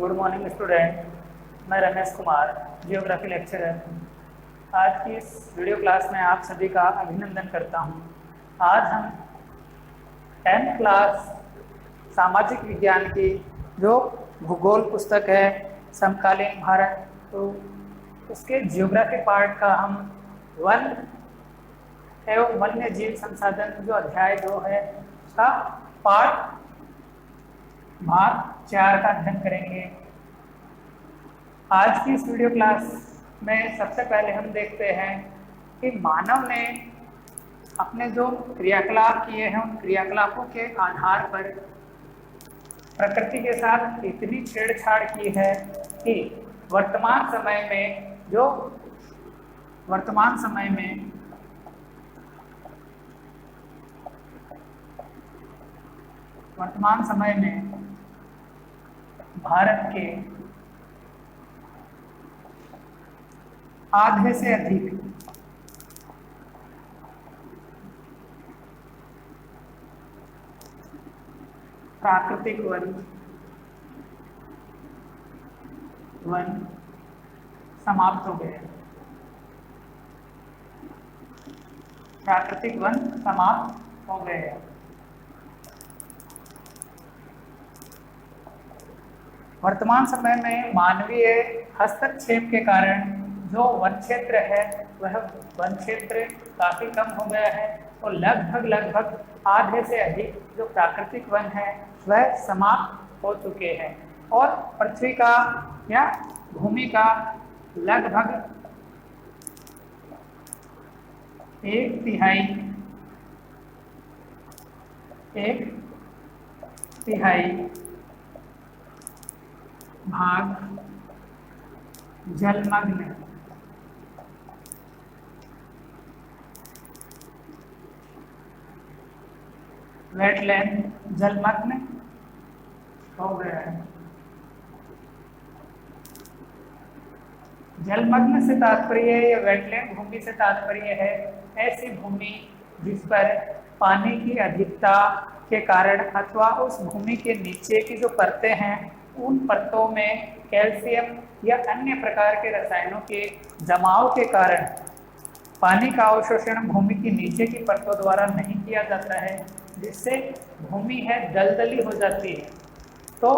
Good morning student. मैं Ramesh Kumar, geography lecturer हूँ। आज की इस वीडियो क्लास में आप सभी का अभिनंदन करता हूँ। आज हम 10th क्लास सामाजिक विज्ञान की जो भूगोल पुस्तक है समकालीन भारत, तो उसके जियोग्राफी पार्ट का हम वन एवं वन्य जीव संसाधन जो अध्याय 2 है उसका पार्ट भाग 4 का अध्ययन करेंगे। आज की इस वीडियो क्लास में सबसे पहले हम देखते हैं कि मानव ने अपने जो क्रियाकलाप किए हैं उन क्रियाकलापों के आधार पर प्रकृति के साथ इतनी छेड़छाड़ की है कि वर्तमान समय में भारत के आधे से अधिक प्राकृतिक वन समाप्त हो गए। प्राकृतिक वन समाप्त हो गए। वर्तमान समय में मानवीय हस्तक्षेप के कारण जो वन क्षेत्र है वह वन क्षेत्र काफी कम हो गया है और लगभग आधे से अधिक जो प्राकृतिक वन है वह समाप्त हो चुके हैं और पृथ्वी का या भूमि का लगभग एक तिहाई भाग जलमग्न वेटलैंड जलमग्न हो गया है। जलमग्न से तात्पर्य या वेटलैंड भूमि से तात्पर्य है ऐसी भूमि जिस पर पानी की अधिकता के कारण अथवा उस भूमि के नीचे की जो परतें हैं उन परतों में कैल्शियम या अन्य प्रकार के रसायनों के जमाव के कारण पानी का अवशोषण भूमि की नीचे की परतों द्वारा नहीं किया जाता है, जिससे भूमि है दलदली हो जाती है। तो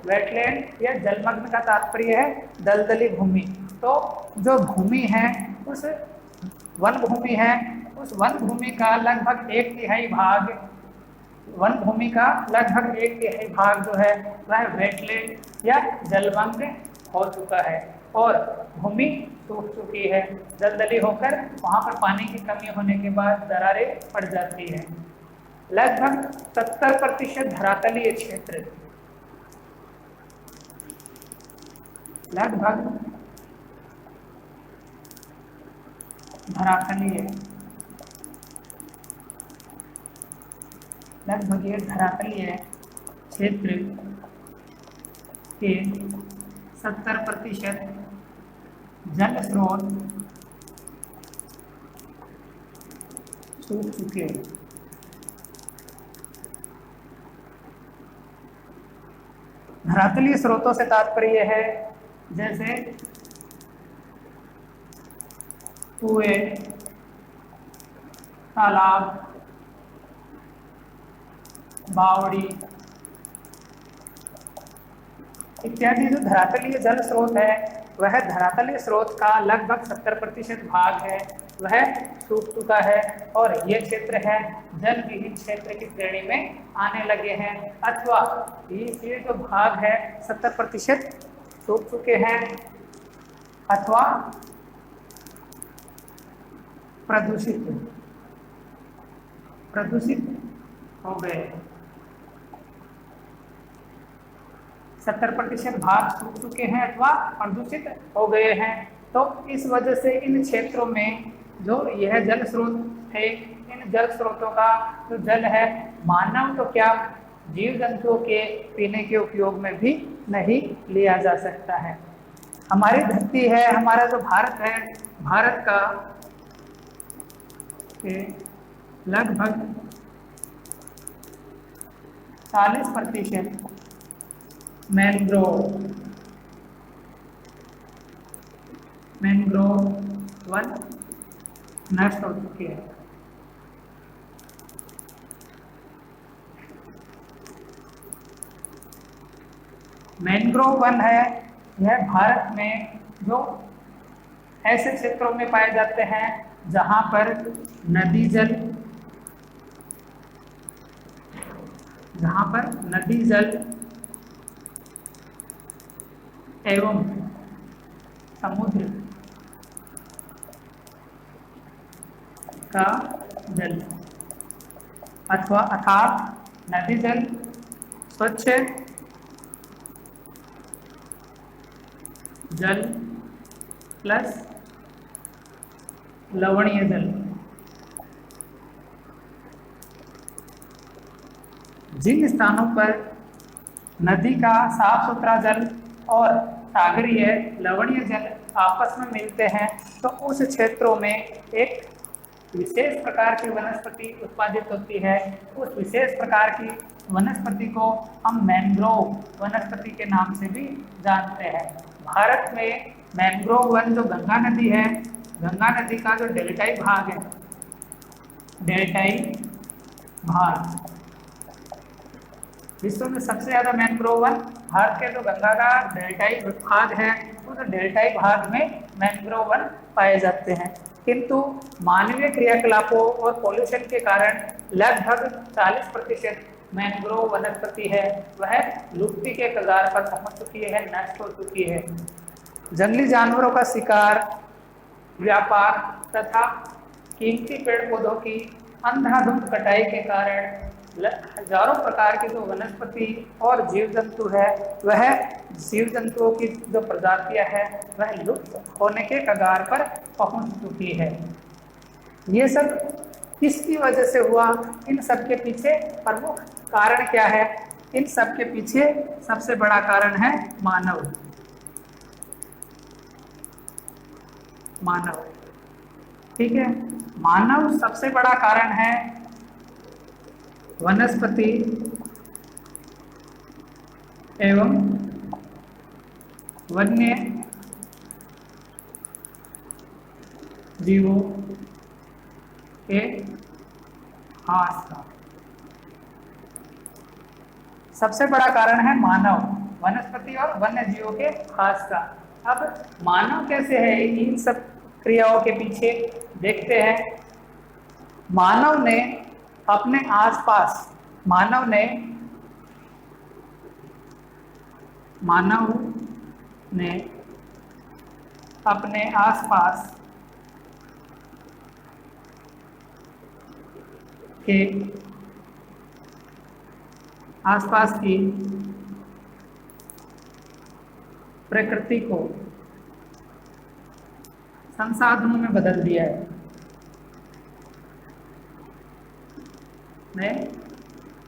वेटलैंड या जलमग्न का तात्पर्य है दलदली भूमि। तो जो भूमि है उस वन भूमि का लगभग एक तिहाई भाग जो है वह वेटलैंड या जलमग्न हो चुका है और भूमि सूख चुकी है। दलदली होकर वहां पर पानी की कमी होने के बाद दरारें पड़ जाती है। लगभग 70% धरातलीय क्षेत्र ये धरातलीय क्षेत्र के 70% जल स्रोत सूख चुके हैं। धरातलीय स्रोतों से तात्पर्य है जैसे कुएं, तालाब, बावड़ी इत्यादि। जो धरातलीय जल स्रोत है वह धरातलीय स्रोत का लगभग 70% भाग है वह सूख चुका है और ये क्षेत्र है जल विहीन क्षेत्र की श्रेणी में आने लगे हैं, अथवा ये जो भाग है 70% सूख चुके हैं अथवा प्रदूषित हो गए। 70% भाग सूख चुके हैं अथवा प्रदूषित हो गए हैं। तो इस वजह से इन क्षेत्रों में जो यह जल स्रोत है, इन जल स्रोतों का जो जल है मानव तो क्या जीव जंतुओं के पीने के उपयोग में भी नहीं लिया जा सकता है। हमारी धरती है, हमारा जो भारत है, भारत का लगभग 40% मैंग्रोव मैंग्रोव वन नष्ट हो चुकी है। मैंग्रोव वन है, यह भारत में जो ऐसे क्षेत्रों में पाए जाते हैं जहां पर नदी जल एवं समुद्र का जल अथवा अर्थात नदी जल, स्वच्छ जल प्लस लवणीय जल, जिन स्थानों पर नदी का साफ सुथरा जल और सागरीय लवणीय जल आपस में मिलते हैं तो उस क्षेत्रों में एक विशेष प्रकार की वनस्पति उत्पादित होती है। उस विशेष प्रकार की वनस्पति को हम मैंग्रोव वनस्पति के नाम से भी जानते हैं। भारत में मैंग्रोव वन जो गंगा नदी है, गंगा नदी का जो डेल्टाई भाग है, डेल्टाई भाग, विश्व में सबसे ज्यादा मैंग्रोव वन भारत के जो गंगा का डेल्टाई भाग है, उस डेल्टाई भाग में मैंग्रोव वन पाए जाते हैं। किंतु मानवीय क्रियाकलापों और पॉल्यूशन के कारण लगभग 40% मैंग्रोव वनस्पति है वह लुप्ति के कगार पर पहुंच चुकी है, नष्ट हो चुकी है। जंगली जानवरों का शिकार, व्यापार तथा कीमती पेड़ पौधों की अंधाधुंध कटाई के कारण हजारों प्रकार के जो वनस्पति और जीव जंतु है, वह जीव जंतुओं की जो प्रजातियां है वह लुप्त होने के कगार पर पहुंच चुकी है। ये सब किसकी वजह से हुआ? इन सब के पीछे प्रमुख कारण क्या है? इन सब के पीछे सबसे बड़ा कारण है मानव। ठीक है, मानव सबसे बड़ा कारण है वनस्पति एवं वन्य जीवों के ह्रास का। सबसे बड़ा कारण है मानव, वनस्पति और वन्य जीवों के ह्रास का। अब मानव कैसे है इन सब क्रियाओं के पीछे? देखते हैं। मानव ने अपने आसपास, मानव ने अपने आसपास की प्रकृति को संसाधनों में बदल दिया है, ने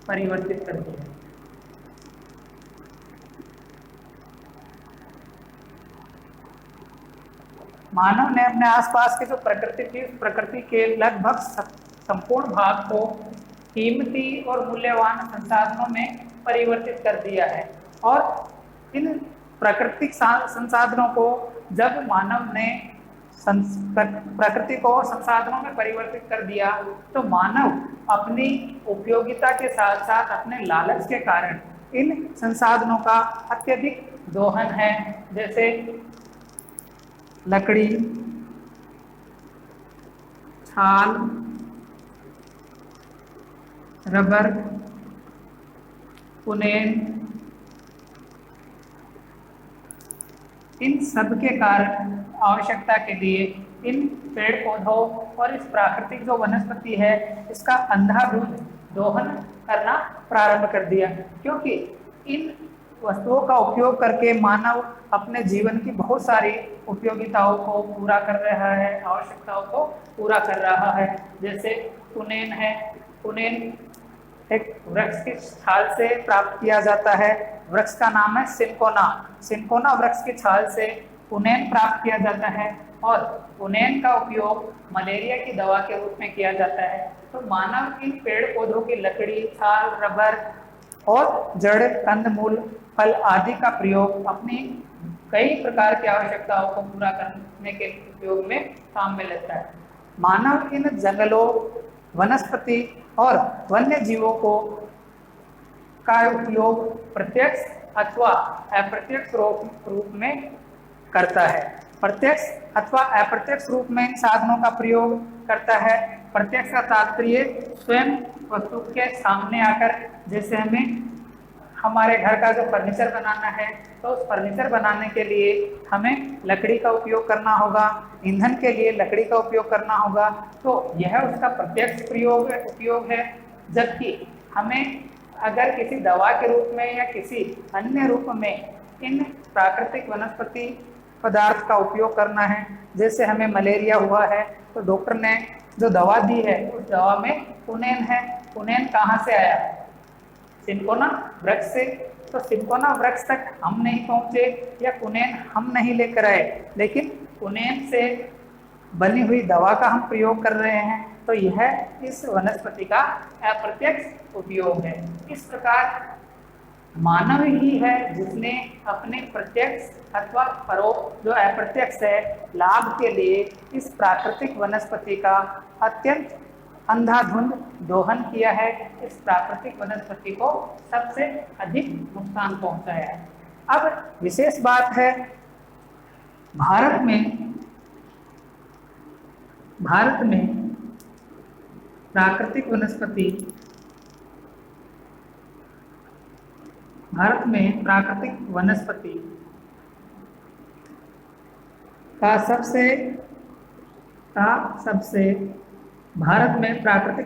परिवर्तित कर दिया। मानव ने अपने आसपास के जो प्रकृति थी, प्रकृति के लगभग संपूर्ण भाग को कीमती और मूल्यवान संसाधनों में परिवर्तित कर दिया है। और इन प्राकृतिक संसाधनों को जब मानव ने प्रकृति को संसाधनों में परिवर्तित कर दिया तो मानव अपनी उपयोगिता के साथ साथ अपने लालच के कारण इन संसाधनों का अत्यधिक दोहन है, जैसे लकड़ी, छाल, रबर, पुनेन, इन सब के कारण आवश्यकता के लिए इन पेड़ पौधों और इस प्राकृतिक जो वनस्पति है इसका अंधाधुंध दोहन करना प्रारंभ कर दिया, क्योंकि इन वस्तुओं का उपयोग करके मानव अपने जीवन की बहुत सारी उपयोगिताओं को पूरा कर रहा है, आवश्यकताओं को पूरा कर रहा है। जैसे पुनेन है, पुनेन एक वृक्ष की छाल से प्राप्त किया जाता है। वृक्ष का नाम है सिनकोना। सिनकोना वृक्ष की छाल से पुनेन प्राप्त किया जाता है और पुनेन का उपयोग मलेरिया की दवा के रूप में किया जाता है। तो मानव इन पेड़ पौधों की लकड़ी, छाल, रबर और जड़, कंदमूल, फल आदि का प्रयोग अपनी कई प्रकार की आवश्यकताओं को पूरा करने के उपयोग में काम में लेता है। मानव इन जंगलों, वनस्पति और वन्य जीवों को का उपयोग प्रत्यक्ष अथवा अप्रत्यक्ष रूप में करता है। प्रत्यक्ष अथवा अप्रत्यक्ष रूप में इन साधनों का प्रयोग करता है। प्रत्यक्ष का तात्पर्य स्वयं वस्तु के सामने आकर, जैसे हमारे घर का जो फर्नीचर बनाना है, तो उस फर्नीचर बनाने के लिए हमें लकड़ी का उपयोग करना होगा, ईंधन के लिए लकड़ी का उपयोग करना होगा, तो यह उसका प्रत्यक्ष उपयोग है। जबकि हमें अगर किसी दवा के रूप में या किसी अन्य रूप में इन प्राकृतिक वनस्पति पदार्थ का उपयोग करना है, जैसे हमें मलेरिया हुआ है तो डॉक्टर ने जो दवा दी है उस दवा में कुनेन है। कुनेन कहाँ से आया? सिनकोना वृक्ष से। तो सिनकोना वृक्ष तक हम नहीं पहुंचे या कुनेन हम नहीं लेकर आए, लेकिन कुनेन से बनी हुई दवा का हम प्रयोग कर रहे हैं, तो यह इस वनस्पति का अप्रत्यक्ष उपयोग है। इस प्रकार मानव ही है जिसने अपने प्रत्यक्ष अथवा परोक्ष जो अप्रत्यक्ष है लाभ के लिए इस प्राकृतिक वनस्पति का अत्यंत अंधाधुंध दोहन किया है, इस प्राकृतिक वनस्पति को सबसे अधिक नुकसान पहुंचाया है। अब विशेष बात है, भारत में प्राकृतिक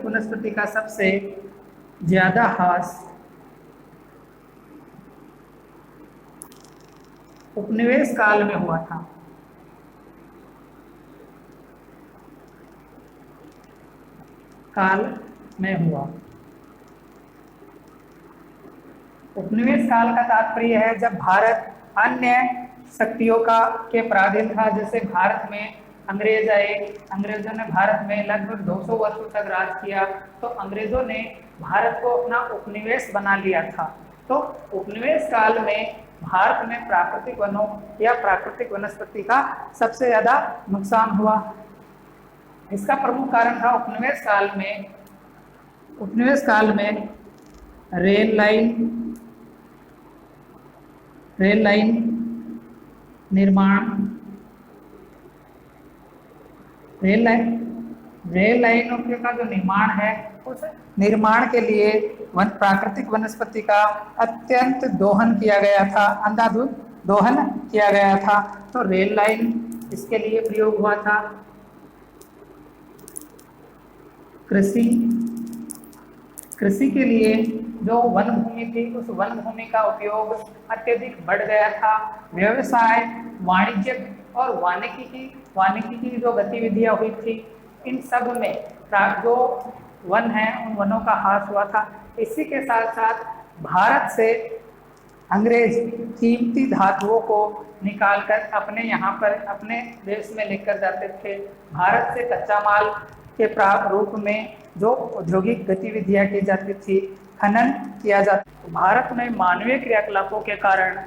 वनस्पति का सबसे ज्यादा ह्रास उपनिवेश काल में हुआ था। उपनिवेश काल का तात्पर्य है जब भारत अन्य शक्तियों के पराधीन था। जैसे भारत में अंग्रेज आए, अंग्रेजों ने भारत में लगभग 200 वर्षों तक राज किया, तो अंग्रेजों ने भारत को अपना उपनिवेश बना लिया था। तो उपनिवेश काल में भारत में प्राकृतिक वनों या प्राकृतिक वनस्पति का सबसे ज्यादा नुकसान हुआ। इसका प्रमुख कारण था उपनिवेश काल में रेल लाइनों का जो निर्माण है, उस निर्माण के लिए प्राकृतिक वनस्पति का अत्यंत दोहन किया गया था, अंधाधुंध दोहन किया गया था। तो रेल लाइन इसके लिए प्रयोग हुआ था। कृषि के लिए जो वन भूमि थी, उस वन भूमि का उपयोग अत्यधिक बढ़ गया था। व्यवसाय, वाणिज्य और वानिकी की जो गतिविधियां हुई थी, इन सब में जो वन है उन वनों का ह्रास हुआ था। इसी के साथ साथ भारत से अंग्रेज कीमती धातुओं को निकालकर अपने देश में लेकर जाते थे। भारत से कच्चा माल के रूप में जो औद्योगिक गतिविधियां की जाती थी, खनन किया जाता। भारत में मानवीय क्रियाकलापों के कारण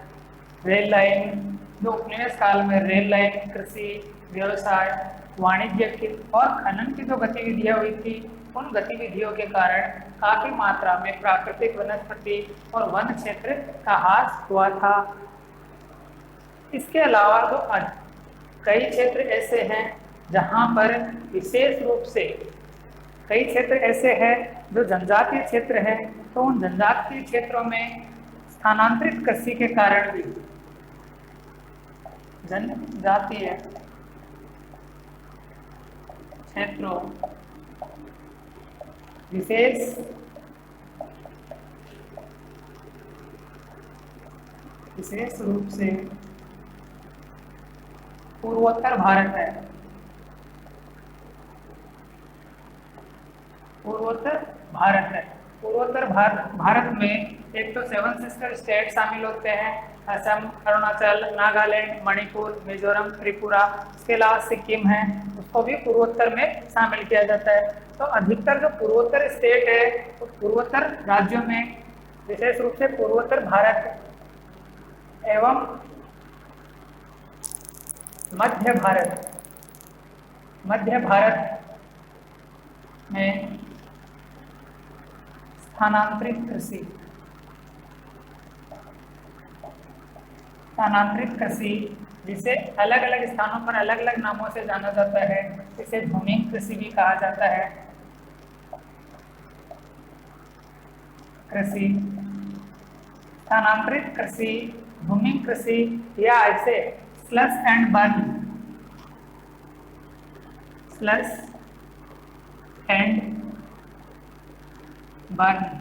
रेल लाइन, जो उपनिवेश काल में रेल लाइन, कृषि, व्यवसाय, वाणिज्य और खनन की जो गतिविधियां हुई थी, उन गतिविधियों के कारण काफी मात्रा में प्राकृतिक वनस्पति और वन क्षेत्र का ह्रास हुआ था। इसके अलावा तो कई क्षेत्र ऐसे हैं जहां पर विशेष रूप से कई क्षेत्र ऐसे हैं जो जनजातीय क्षेत्र है, तो उन जनजातीय क्षेत्रों में स्थानांतरित कृषि के कारण भी जनजातीय क्षेत्रों विशेष रूप से पूर्वोत्तर भारत है। पूर्वोत्तर भारत में एक तो 7 सिस्टर स्टेट शामिल होते हैं, असम, अरुणाचल, नागालैंड, मणिपुर, मिजोरम, त्रिपुरा। इसके अलावा सिक्किम है, उसको भी पूर्वोत्तर में शामिल किया जाता है। तो अधिकतर जो पूर्वोत्तर स्टेट है, उस पूर्वोत्तर राज्यों में विशेष रूप से पूर्वोत्तर भारत एवं मध्य भारत, मध्य भारत में स्थानांतरित कृषि, स्थानांतरित कृषि जिसे अलग अलग स्थानों पर अलग अलग नामों से जाना जाता है, इसे भूमिहीन कृषि भी कहा जाता है। कृषि, स्थानांतरित कृषि, भूमिहीन कृषि या इसे slash and burn, slash and burn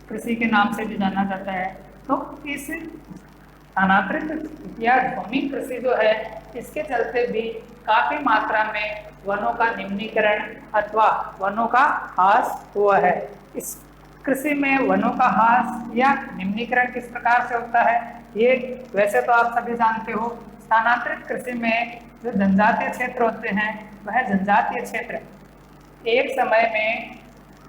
कृषि के नाम से भी जाना जाता है। तो इस स्थानांतरित या भूमिहीन कृषि जो है, इसके चलते भी काफी मात्रा में वनों का निम्नीकरण अथवा वनों का ह्रास हुआ है। इस कृषि में वनों का ह्रास या निम्नीकरण किस प्रकार से होता है, ये वैसे तो आप सभी जानते हो। स्थानांतरित कृषि में जो जनजातीय क्षेत्र होते हैं, वह जनजातीय क्षेत्र एक समय में,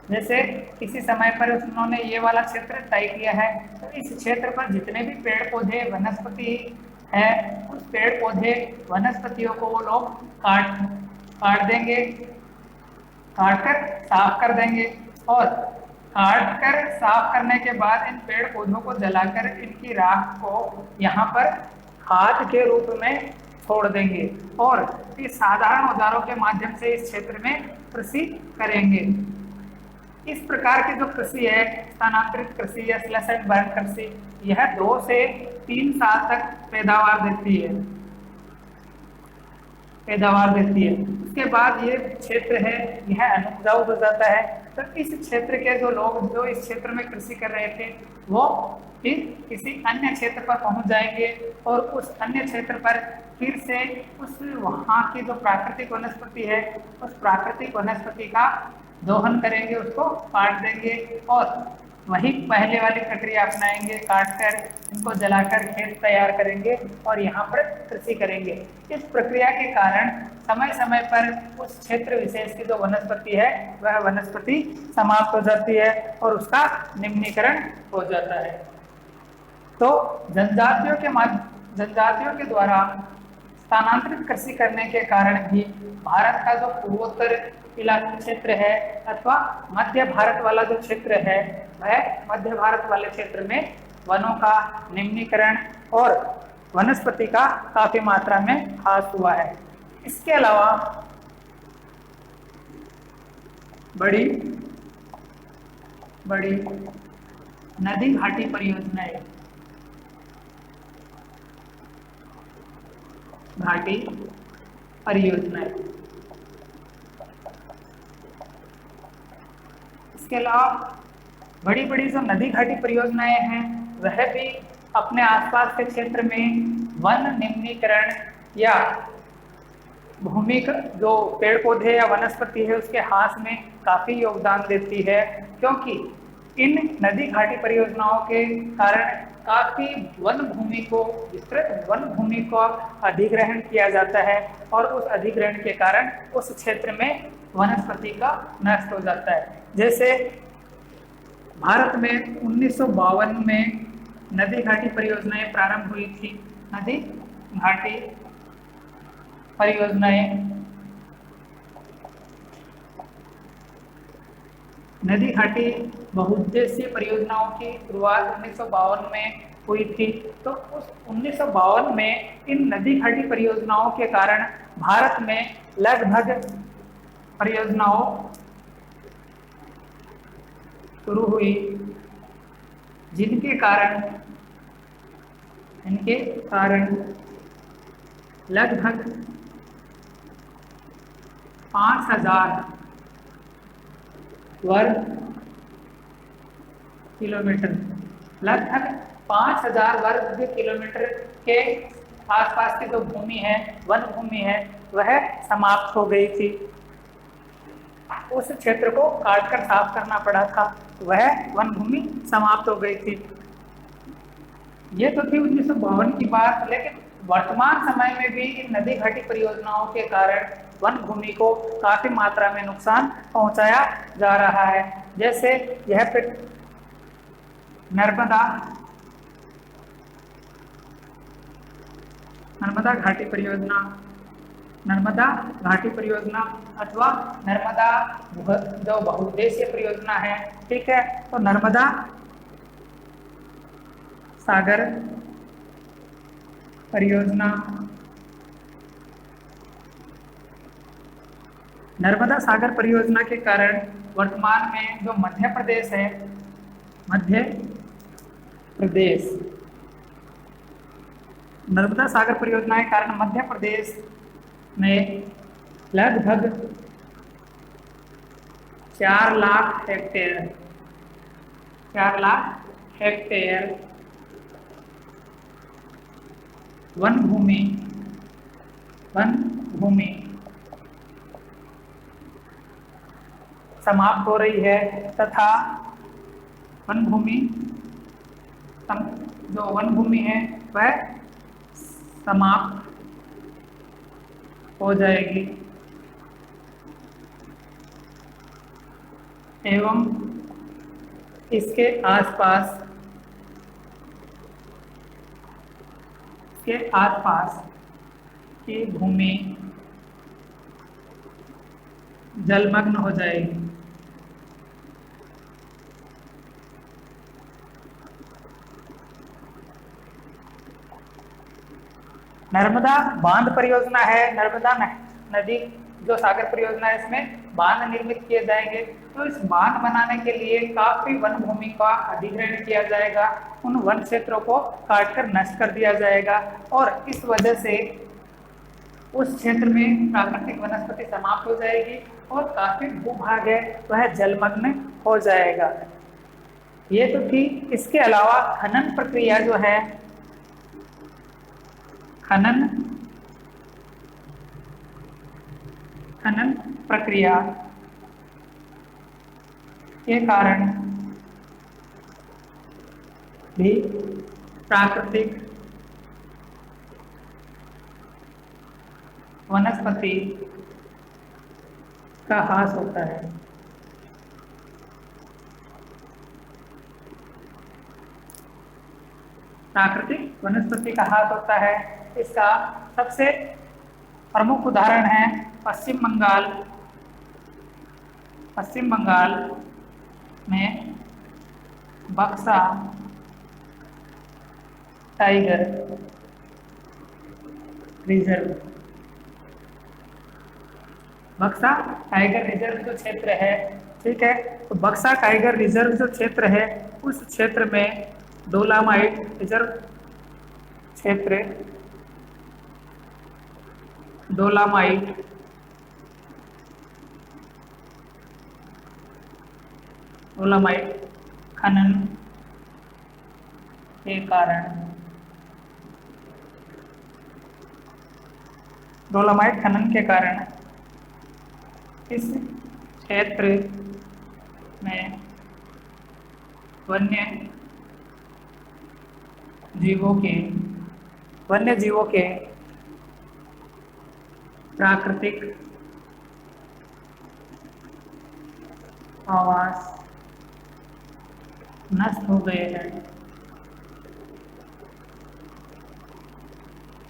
जैसे किसी समय पर उन्होंने ये वाला क्षेत्र तय किया है, तो इस क्षेत्र पर जितने भी पेड़ पौधे वनस्पति है, उस पेड़ पौधे वनस्पतियों को वो लोग काट देंगे, काट कर साफ कर देंगे और काट कर साफ करने के बाद इन पेड़ पौधों को जलाकर इनकी राख को यहाँ पर खाद के रूप में छोड़ देंगे और इस साधारण औजारों के माध्यम से इस क्षेत्र में कृषि करेंगे। इस प्रकार की जो कृषि है, स्थानांतरित कृषि या स्लश एंड बर्न कृषि, यह 2 से 3 साल तक पैदावार देती है, उसके बाद ये क्षेत्र है यह अनुपजाऊ हो जाता है। तो इस क्षेत्र के जो लोग जो इस क्षेत्र में कृषि कर रहे थे, वो फिर किसी अन्य क्षेत्र पर पहुंच जाएंगे और उस अन्य क्षेत्र पर फिर से उस वहाँ की जो प्राकृतिक वनस्पति है, उस प्राकृतिक वनस्पति का दोहन करेंगे, उसको काट देंगे और वही पहले वाली प्रक्रिया अपनाएंगे, काटकर इनको जलाकर खेत तैयार करेंगे और यहाँ पर कृषि करेंगे। इस प्रक्रिया के कारण समय समय पर उस क्षेत्र विशेष की जो वनस्पति है, वह वनस्पति समाप्त हो जाती है और उसका निम्नीकरण हो जाता है। तो जनजातियों के द्वारा स्थानांतरित कृषि करने के कारण भी भारत का जो पूर्वोत्तर इलाका क्षेत्र है अथवा मध्य भारत वाला जो क्षेत्र है, वह मध्य भारत वाले क्षेत्र में वनों का निम्नीकरण और वनस्पति का काफी मात्रा में ह्रास हुआ है। इसके अलावा बड़ी बड़ी नदी घाटी परियोजनाएं, इसके अलावा बड़ी बड़ी जो नदी घाटी परियोजनाएं हैं, वह भी अपने आसपास के क्षेत्र में वन निम्नीकरण या भूमि जो पेड़ पौधे या वनस्पति है उसके ह्रास में काफी योगदान देती है, क्योंकि इन नदी घाटी परियोजनाओं के कारण काफी वन भूमि को, विस्तृत वन भूमि को अधिग्रहण किया जाता है और उस अधिग्रहण के कारण उस क्षेत्र में वनस्पति का नष्ट हो जाता है। जैसे भारत में 1952 में नदी घाटी परियोजनाएं प्रारंभ हुई थी। नदी घाटी परियोजनाएं, नदी घाटी बहुउद्देशीय परियोजनाओं की शुरुआत 1952 में हुई थी। तो उस 1952 में इन नदी घाटी परियोजनाओं के कारण भारत में लगभग परियोजनाओं शुरू हुई, जिनके कारण लगभग 5000 वर्ग किलोमीटर, लगभग 5000 वर्ग किलोमीटर के आसपास की जो भूमि है, वन भूमि है, वह समाप्त हो गई थी। उस क्षेत्र को काटकर साफ करना पड़ा था, वह वन भूमि समाप्त हो गई थी। ये तो थी 1952 की बात, लेकिन वर्तमान समय में भी इन नदी घाटी परियोजनाओं के कारण वन भूमि को काफी मात्रा में नुकसान पहुंचाया जा रहा है। जैसे यह नर्मदा घाटी परियोजना, नर्मदा घाटी परियोजना अथवा नर्मदा जो बहुउद्देशीय परियोजना है, ठीक है। तो नर्मदा सागर परियोजना, नर्मदा सागर परियोजना के कारण वर्तमान में जो मध्य प्रदेश है, मध्य प्रदेश, नर्मदा सागर परियोजना के कारण मध्य प्रदेश में लगभग 4 लाख हेक्टेयर, 4 लाख हेक्टेयर वन भूमि समाप्त हो रही है तथा वन भूमि जो वन भूमि है वह समाप्त हो जाएगी एवं इसके आसपास की भूमि जलमग्न हो जाएगी। नर्मदा बांध परियोजना है, नर्मदा नदी जो सागर परियोजना है, इसमें बांध निर्मित किए जाएंगे। तो इस बांध बनाने के लिए काफी वन भूमि का अधिग्रहण किया जाएगा, उन वन क्षेत्रों को काटकर नष्ट कर दिया जाएगा और इस वजह से उस क्षेत्र में प्राकृतिक वनस्पति समाप्त हो जाएगी और काफी भूभाग है वह जलमग्न हो जाएगा। ये तो थी। इसके अलावा खनन प्रक्रिया जो है, खनन प्रक्रिया के कारण भी प्राकृतिक वनस्पति का ह्रास होता है। प्राकृतिक वनस्पति का ह्रास होता है। इसका सबसे प्रमुख उदाहरण है पश्चिम बंगाल में बक्सा टाइगर रिजर्व। बक्सा टाइगर रिजर्व जो क्षेत्र है, ठीक है, तो बक्सा टाइगर रिजर्व जो क्षेत्र है उस क्षेत्र में डोलामाइट रिजर्व क्षेत्र, डोलामाइट खनन के कारण, डोलामाइट खनन के कारण इस क्षेत्र में वन्य जीवों के प्राकृतिक आवास नष्ट हो गए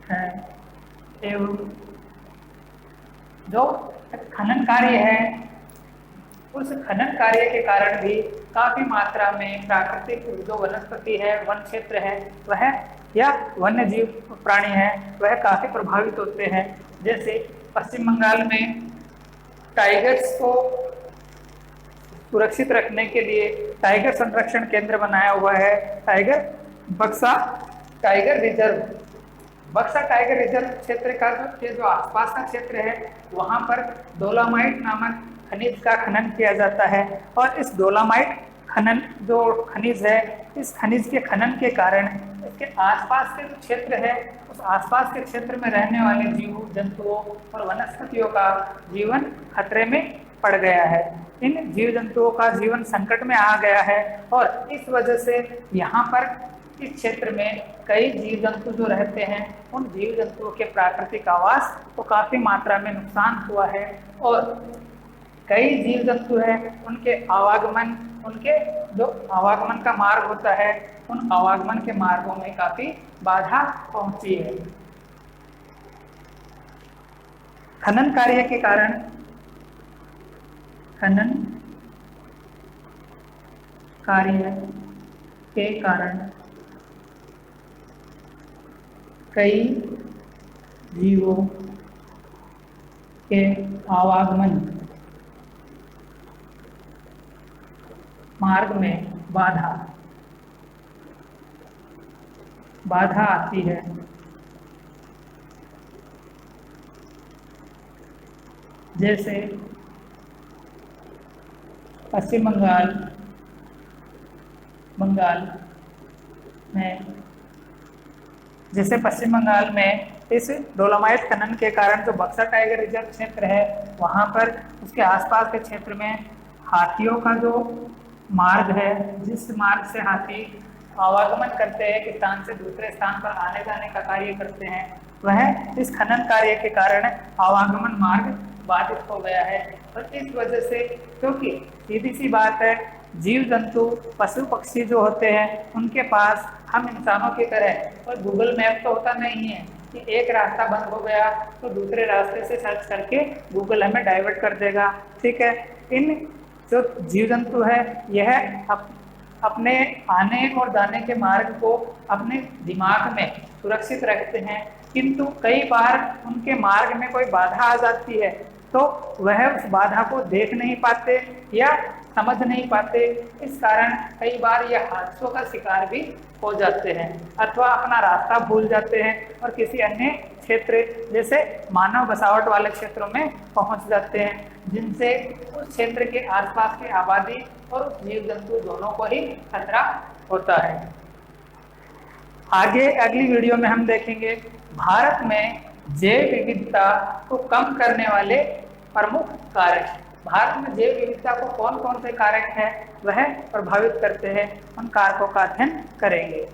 हैं एवं जो खनन कार्य है उस खनन कार्य के कारण भी काफी मात्रा में प्राकृतिक जो वनस्पति है, वन क्षेत्र है वह या वन्य जीव प्राणी है वह काफी प्रभावित होते हैं। जैसे पश्चिम बंगाल में टाइगर्स को सुरक्षित रखने के लिए टाइगर संरक्षण केंद्र बनाया हुआ है, बक्सा टाइगर रिजर्व क्षेत्र का जो आसपास का क्षेत्र है वहां पर डोलामाइट नामक खनिज का खनन किया जाता है और इस डोलामाइट खनन जो खनिज है, इस खनिज के खनन के कारण इसके आसपास के जो क्षेत्र है उस आसपास के क्षेत्र में रहने वाले जीव जंतुओं और वनस्पतियों का जीवन खतरे में पड़ गया है। इन जीव जंतुओं का जीवन संकट में आ गया है और इस वजह से यहाँ पर इस क्षेत्र में कई जीव जंतु जो रहते हैं उन जीव जंतुओं के प्राकृतिक आवास को काफी मात्रा में नुकसान हुआ है और कई जीव जंतु हैं उनके जो आवागमन का मार्ग होता है उन आवागमन के मार्गों में काफी बाधा पहुंची है। खनन कार्य के कारण, खनन कार्य के कारण कई जीवों के आवागमन मार्ग में बाधा आती है। जैसे पश्चिम बंगाल में इस डोलोमाइट खनन के कारण जो बक्सर टाइगर रिजर्व क्षेत्र है, वहाँ पर उसके आसपास के क्षेत्र में हाथियों का जो मार्ग है, जिस मार्ग से हाथी आवागमन करते हैं, एक स्थान से दूसरे स्थान पर आने जाने का कार्य करते हैं, वह इस खनन कार्य के कारण आवागमन मार्ग बाधित हो गया है। और इस वजह से, क्योंकि सीधी सी बात है, जीव जंतु पशु पक्षी जो होते हैं, उनके पास हम इंसानों की तरह और गूगल मैप तो होता नहीं है कि एक रास्ता बंद हो गया तो दूसरे रास्ते से सर्च करके गूगल हमें डाइवर्ट कर देगा। ठीक है, इन जो जीव जंतु है, यह अपने आने और जाने के मार्ग को अपने दिमाग में सुरक्षित रखते हैं, किंतु कई बार उनके मार्ग में कोई बाधा आ जाती है तो वह उस बाधा को देख नहीं पाते या समझ नहीं पाते। इस कारण कई बार यह हादसों का शिकार भी हो जाते हैं अथवा अपना रास्ता भूल जाते हैं और किसी अन्य क्षेत्र जैसे मानव बसावट वाले क्षेत्रों में पहुंच जाते हैं, जिनसे उस क्षेत्र के आसपास की आबादी और उस जीव जंतु दोनों को ही खतरा होता है। आगे अगली वीडियो में हम देखेंगे भारत में जैव विविधता को कम करने वाले प्रमुख कारक। भारत में जैव विविधता को कौन कौन से कारक हैं वह प्रभावित करते हैं, उन कारकों का अध्ययन करेंगे।